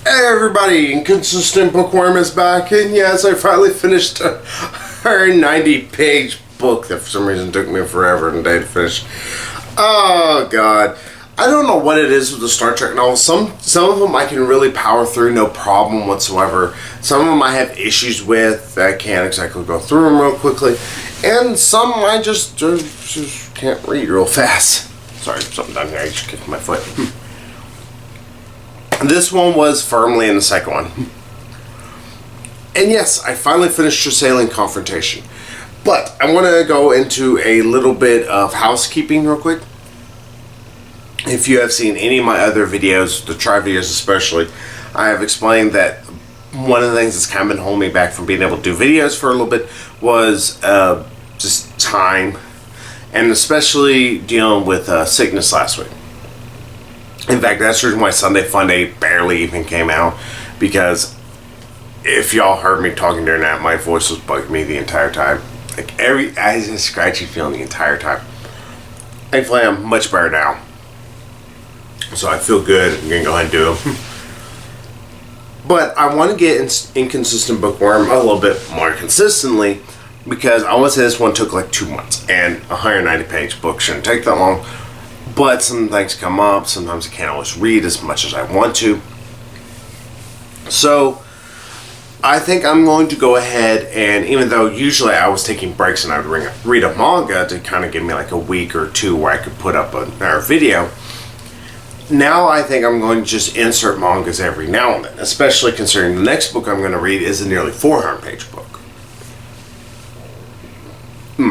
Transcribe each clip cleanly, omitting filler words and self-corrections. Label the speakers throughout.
Speaker 1: Hey everybody, Inconsistent Bookworm is back, and yes, I finally finished a 190-page book that for some reason took me forever and a day to finish. Oh god, I don't know what it is with the Star Trek novels. Some of them I can really power through, no problem whatsoever. Some of them I have issues with, I can't exactly go through them real quickly, and some I just can't read real fast. Sorry, something down here, I just kicked my foot. This one was firmly in the second one. And yes, I finally finished Trellisane Confrontation. But I want to go into a little bit of housekeeping real quick. If you have seen any of my other videos, the try videos especially, I have explained that one of the things that's kind of been holding me back from being able to do videos for a little bit was just time. And especially dealing with sickness last week. In fact, that's the reason why Sunday Funday barely even came out, because if y'all heard me talking during that, my voice was bugging me the entire time. Like I had a scratchy feeling the entire time. Thankfully, I'm much better now, so I feel good. I'm gonna go ahead and do them. But I want to get Inconsistent Bookworm a little bit more consistently, because I want to say this one took like 2 months, and a 190-page book shouldn't take that long. But some things come up. Sometimes I can't always read as much as I want to. So I think I'm going to go ahead and, even though usually I was taking breaks and I would read a manga to kind of give me like a week or two where I could put up another video, now I think I'm going to just insert mangas every now and then, especially considering the next book I'm going to read is a nearly 400-page book.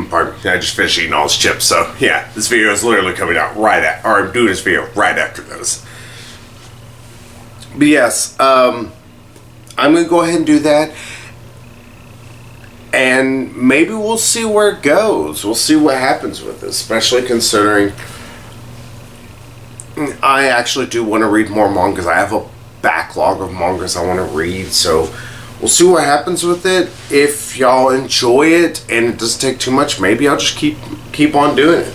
Speaker 1: Pardon me, I just finished eating all these chips, so yeah, this video is literally coming out I'm doing this video right after this. But yes, I'm going to go ahead and do that, and maybe we'll see where it goes. We'll see what happens with this, especially considering I actually do want to read more mangas. I have a backlog of mangas I want to read, so we'll see what happens with it. If y'all enjoy it and it doesn't take too much, maybe I'll just keep on doing it.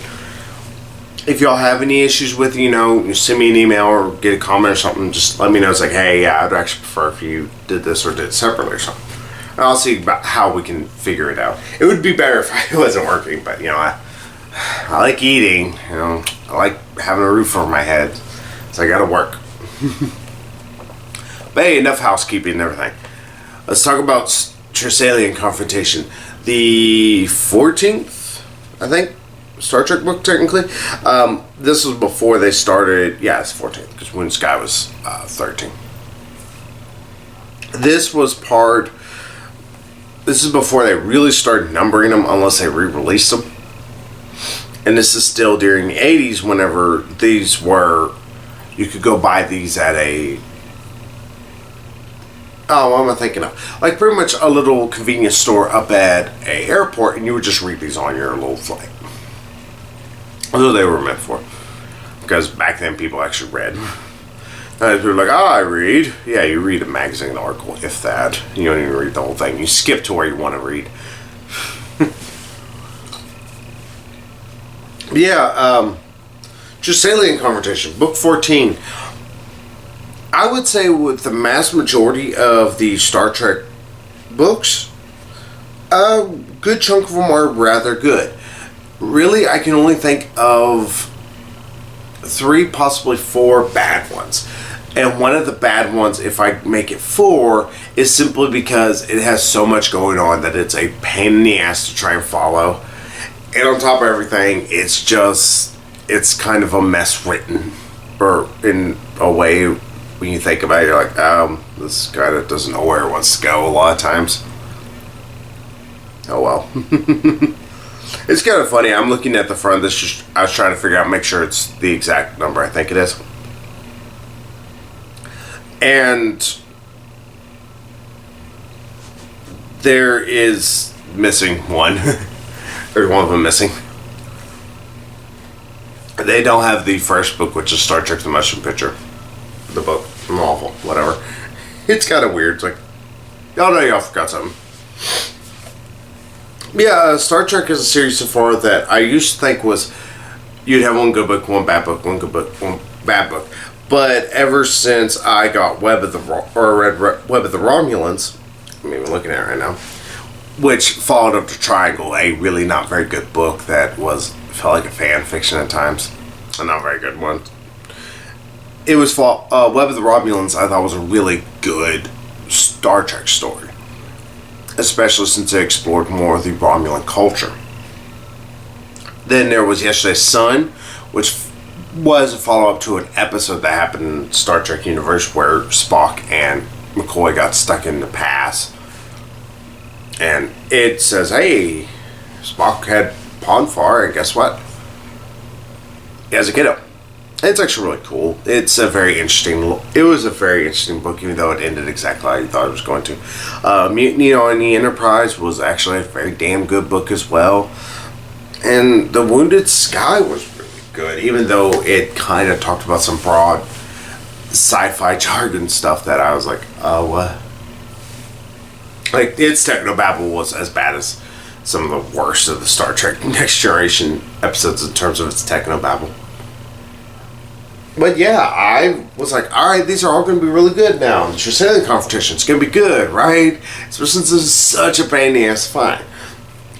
Speaker 1: If y'all have any issues with, you send me an email or get a comment or something, just let me know. It's like, hey, yeah, I'd actually prefer if you did this or did it separately or something. And I'll see about how we can figure it out. It would be better if I wasn't working, but I like eating, I like having a roof over my head, so I gotta work. But hey, enough housekeeping and everything. Let's talk about Trellisane Confrontation. The 14th, I think, Star Trek book, technically. This was before they started. Yeah, it's 14th, because when Sky was 13. This is before they really started numbering them, unless they re-released them. And this is still during the 80s, whenever these were, you could go buy these at a, what am I thinking of? Like pretty much a little convenience store up at a airport, and you would just read these on your little flight. That's what they were meant for. Because back then people actually read. People were like, I read. Yeah, you read a magazine article, if that. You don't even read the whole thing. You skip to where you want to read. Yeah, Trellisane Confrontation, book 14. I would say with the mass majority of the Star Trek books, a good chunk of them are rather good. Really, I can only think of 3, possibly 4 bad ones. And one of the bad ones, if I make it 4, is simply because it has so much going on that it's a pain in the ass to try and follow. And on top of everything, it's kind of a mess written, or in a way, when you think about it, you're like, this kind of doesn't know where it wants to go a lot of times. Oh well. It's kind of funny, I'm looking at the front of this, I was trying to figure out, make sure it's the exact number I think it is. And there is missing one. There's one of them missing. They don't have the first book, which is Star Trek The Motion Picture. The book, novel, whatever. It's kind of weird. It's like, y'all know y'all forgot something. Yeah, Star Trek is a series so far that I used to think was, you'd have one good book, one bad book, one good book, one bad book. But ever since I got read Web of the Romulans, I'm even looking at it right now, which followed up to Triangle, a really not very good book that felt like a fan fiction at times, a not very good one. It was Web of the Romulans. I thought was a really good Star Trek story, especially since it explored more of the Romulan culture. Then there was Yesterday's Sun, which was a follow-up to an episode that happened in Star Trek universe where Spock and McCoy got stuck in the past. And it says, hey, Spock had Ponfar, and guess what? He has a kiddo. It's actually really cool. It was a very interesting book, even though it ended exactly how you thought it was going to. Mutiny on the Enterprise was actually a very damn good book as well. And The Wounded Sky was really good, even though it kind of talked about some broad sci-fi jargon stuff that I was like, oh, what? Like, its technobabble was as bad as some of the worst of the Star Trek Next Generation episodes in terms of its technobabble. But yeah, I was like, alright, these are all going to be really good now. The Trellisane Confrontation, it's going to be good, right? Especially since this is such a pain in the ass find.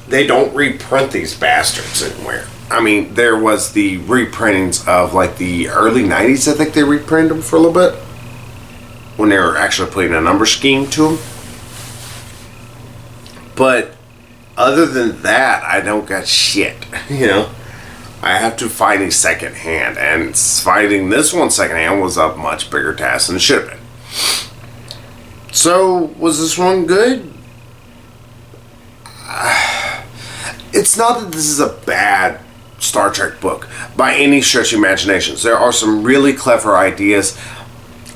Speaker 1: They don't reprint these bastards anywhere. I mean, there was the reprintings of like the early 90s, I think they reprinted them for a little bit. When they were actually putting a number scheme to them. But other than that, I don't got shit, you know? I have to find a second hand, and finding this one second hand was a much bigger task than it should have been. So, was this one good? It's not that this is a bad Star Trek book by any stretch of imaginations. There are some really clever ideas.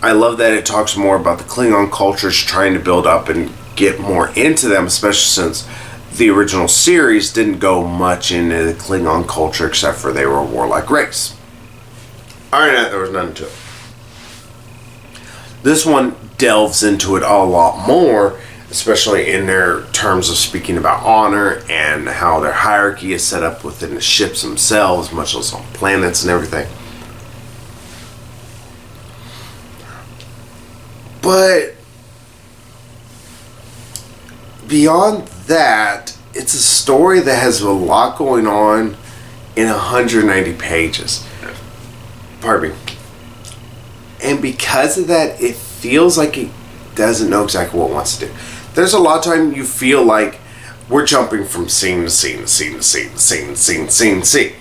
Speaker 1: I love that it talks more about the Klingon cultures, trying to build up and get more into them, especially since the original series didn't go much into the Klingon culture except for they were a warlike race. Other than that, there was none to it. This one delves into it a lot more, especially in their terms of speaking about honor and how their hierarchy is set up within the ships themselves, much less on planets and everything. But beyond that, it's a story that has a lot going on in 190 pages. Pardon me. And because of that, it feels like it doesn't know exactly what it wants to do. There's a lot of time you feel like we're jumping from scene to scene to scene to scene to scene to scene to scene to scene.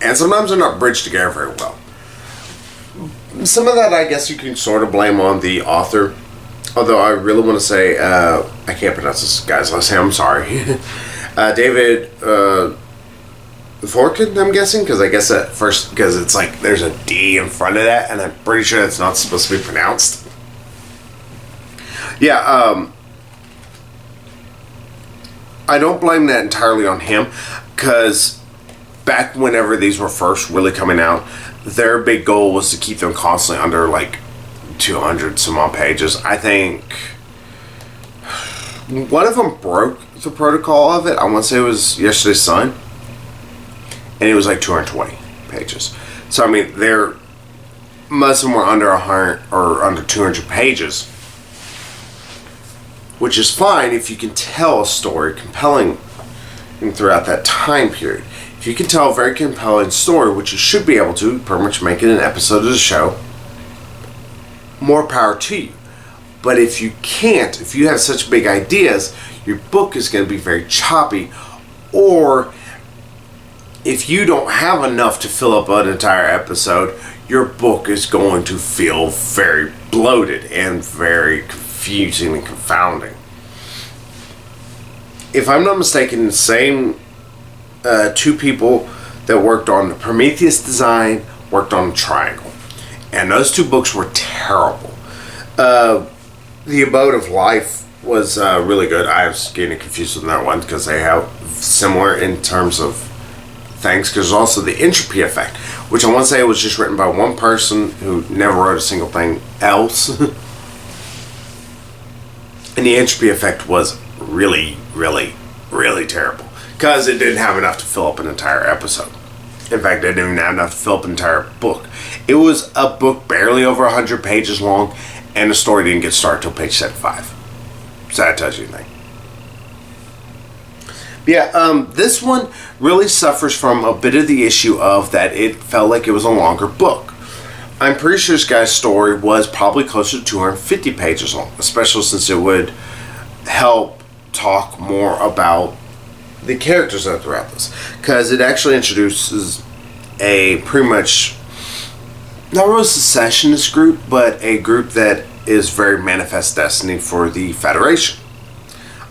Speaker 1: And sometimes they're not bridged together very well. Some of that I guess you can sort of blame on the author. Although I really want to say, I can't pronounce this guy's last name, I'm sorry. David Forkin, I'm guessing, because I guess at first, because it's like there's a D in front of that, and I'm pretty sure that's not supposed to be pronounced. Yeah, I don't blame that entirely on him, because back whenever these were first really coming out, their big goal was to keep them constantly under like 200 some odd pages. I think one of them broke the protocol of it. I want to say it was Yesterday's Sun, and it was like 220 pages. So I mean, most of them were under 100 or under 200 pages, which is fine if you can tell a story compelling throughout that time period. If you can tell a very compelling story, which you should be able to, pretty much make it an episode of the show, more power to you. But if you can't, if you have such big ideas, your book is going to be very choppy. Or if you don't have enough to fill up an entire episode, your book is going to feel very bloated and very confusing and confounding. If I'm not mistaken, the same two people that worked on the Prometheus design worked on Triangle. And those two books were terrible. The Abode of Life was really good. I was getting confused with that one because they have similar in terms of things. Because there's also the Entropy Effect, which I want to say was just written by one person who never wrote a single thing else. And the Entropy Effect was really, really, really terrible because it didn't have enough to fill up an entire episode. In fact, I didn't even have enough to fill up an entire book. It was a book barely over 100 pages long, and the story didn't get started till page 75. So that tells you anything. Yeah, this one really suffers from a bit of the issue of that it felt like it was a longer book. I'm pretty sure this guy's story was probably closer to 250 pages long, especially since it would help talk more about the characters that are throughout this. Because it actually introduces a pretty much, not really a secessionist group, but a group that is very manifest destiny for the Federation.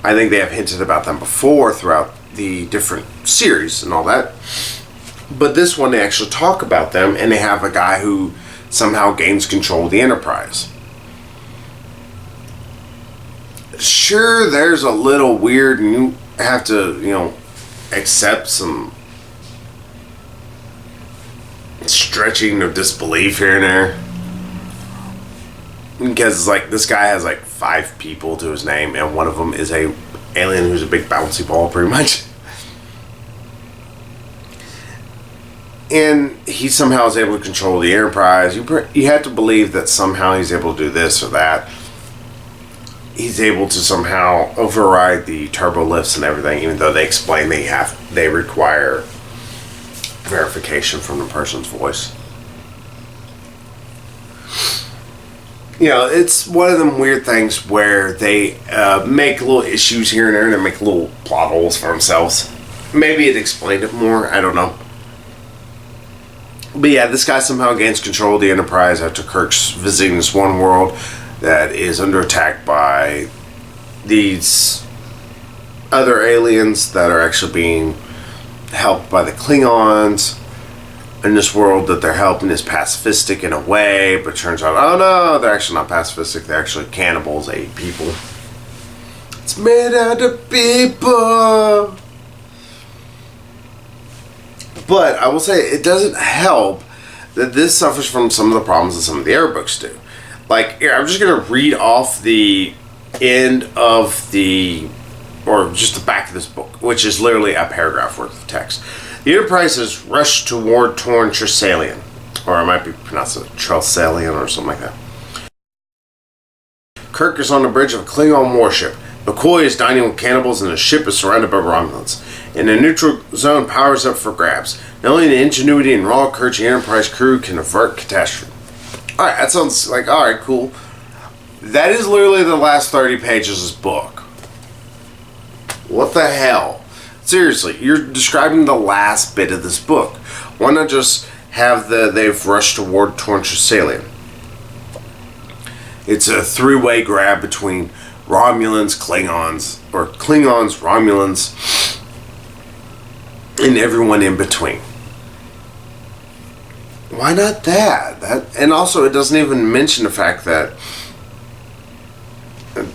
Speaker 1: I think they have hinted about them before throughout the different series and all that. But this one, they actually talk about them, and they have a guy who somehow gains control of the Enterprise. Sure, there's a little weird, and you have to, accept some stretching of disbelief here and there. Because it's like, this guy has like 5 people to his name, and one of them is a alien who's a big bouncy ball, pretty much. And he somehow is able to control the Enterprise. You have to believe that somehow he's able to do this or that. He's able to somehow override the turbo lifts and everything, even though they explain they require verification from the person's voice. It's one of them weird things where they make little issues here and there, and they make little plot holes for themselves. Maybe it explained it more, I don't know. But yeah, this guy somehow gains control of the Enterprise after Kirk's visiting this one world that is under attack by these other aliens that are actually being helped by the Klingons. In this world that they're helping is pacifistic in a way, but turns out, oh no, they're actually not pacifistic, they're actually cannibals, they eat people. It's made out of people. But I will say, it doesn't help that this suffers from some of the problems that some of the other books do. Like, here, I'm just going to read off the end of or just the back of this book, which is literally a paragraph worth of text. The Enterprise has rushed toward torn Trellisane, or it might be pronounced Trellisane or something like that. Kirk is on the bridge of a Klingon warship. McCoy is dining with cannibals, and the ship is surrounded by Romulans. And the neutral zone powers up for grabs. Not only the ingenuity and raw courage of the Enterprise crew can avert catastrophe. Alright, that sounds like, alright, cool. That is literally the last 30 pages of this book. What the hell? Seriously, you're describing the last bit of this book. Why not just have they've rushed toward torn Trellisane? It's a 3-way grab between Romulans, Klingons, Romulans, and everyone in between. Why not that? And also, it doesn't even mention the fact that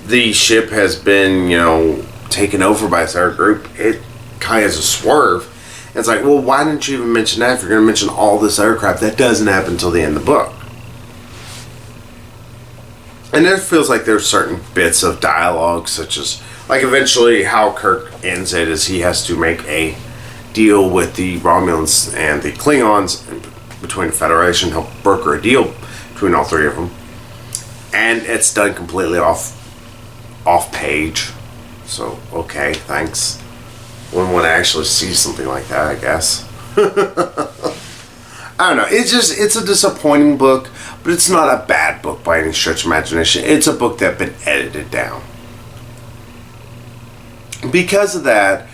Speaker 1: the ship has been, taken over by this other group. It kind of has a swerve. And it's like, well, why didn't you even mention that if you're going to mention all this other crap? That doesn't happen until the end of the book. And it feels like there's certain bits of dialogue, such as, like, eventually how Kirk ends it is he has to make a deal with the Romulans and the Klingons between the Federation, help broker a deal between all 3 of them. And it's done completely off page. So, okay, thanks. Wouldn't want to actually see something like that, I guess. I don't know. It's a disappointing book, but it's not a bad book by any stretch of imagination. It's a book that's been edited down. Because of that,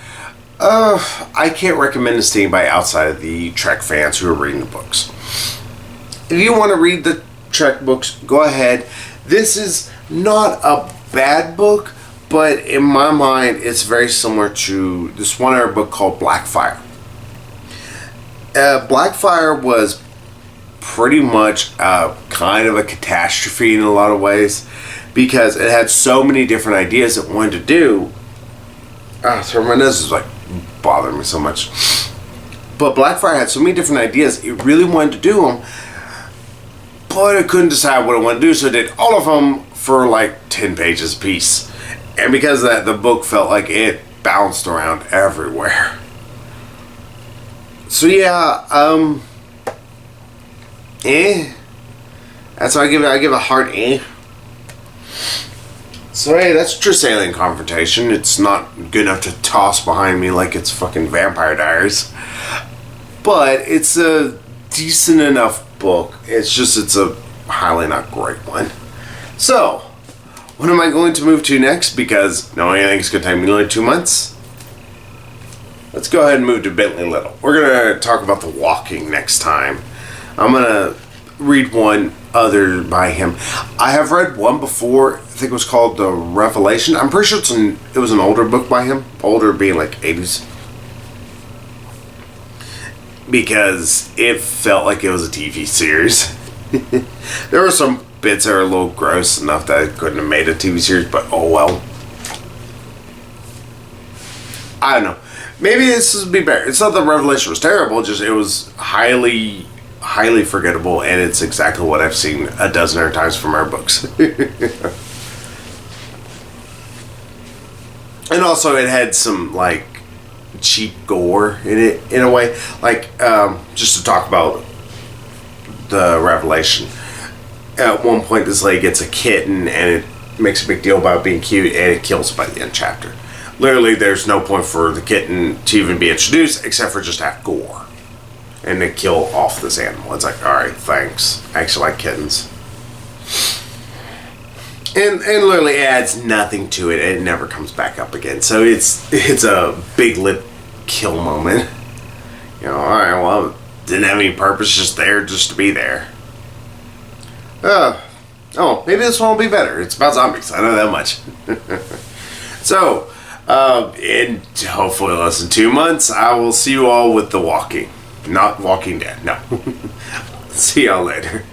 Speaker 1: I can't recommend this to anybody outside of the Trek fans who are reading the books. If you want to read the Trek books, go ahead. This is not a bad book, but in my mind, it's very similar to this one other book called Blackfire. Blackfire was pretty much kind of a catastrophe in a lot of ways, because it had so many different ideas it wanted to do. So my nose is like bothering me so much. But Blackfire had so many different ideas, it really wanted to do them, but it couldn't decide what it wanted to do, so it did all of them for like 10 pages a piece. And because of that, the book felt like it bounced around everywhere. So yeah, That's why I give a hard eh. So hey, that's Trellisane Confrontation. It's not good enough to toss behind me like it's fucking Vampire Diaries, but it's a decent enough book. It's a highly not great one. So, what am I going to move to next? Because knowing anything's going to take me only 2 months. Let's go ahead and move to Bentley Little. We're going to talk about The Walking next time. I'm going to read one other by him. I have read one before. I think it was called The Revelation. I'm pretty sure it was an older book by him. Older being like 80s. Because it felt like it was a TV series. There were some bits that are a little gross enough that I couldn't have made a TV series, but oh well. I don't know. Maybe this would be better. It's not that Revelation was terrible, just it was highly forgettable, and it's exactly what I've seen a dozen other times from our books. And also it had some like cheap gore in it, in a way. Like, just to talk about the Revelation. At one point this lady gets a kitten and it makes a big deal about being cute, and it kills by the end chapter. Literally, there's no point for the kitten to even be introduced except for just to have gore. And they kill off this animal. It's like, alright, thanks. I actually like kittens. And literally adds nothing to it, and it never comes back up again. So it's a big lip kill moment. You know, alright, well, it didn't have any purpose, just there just to be there. Oh, maybe this one will be better. It's about zombies. I know that much. So, in hopefully less than 2 months, I will see you all with The Walking. Not Walking Dead, no. See y'all later.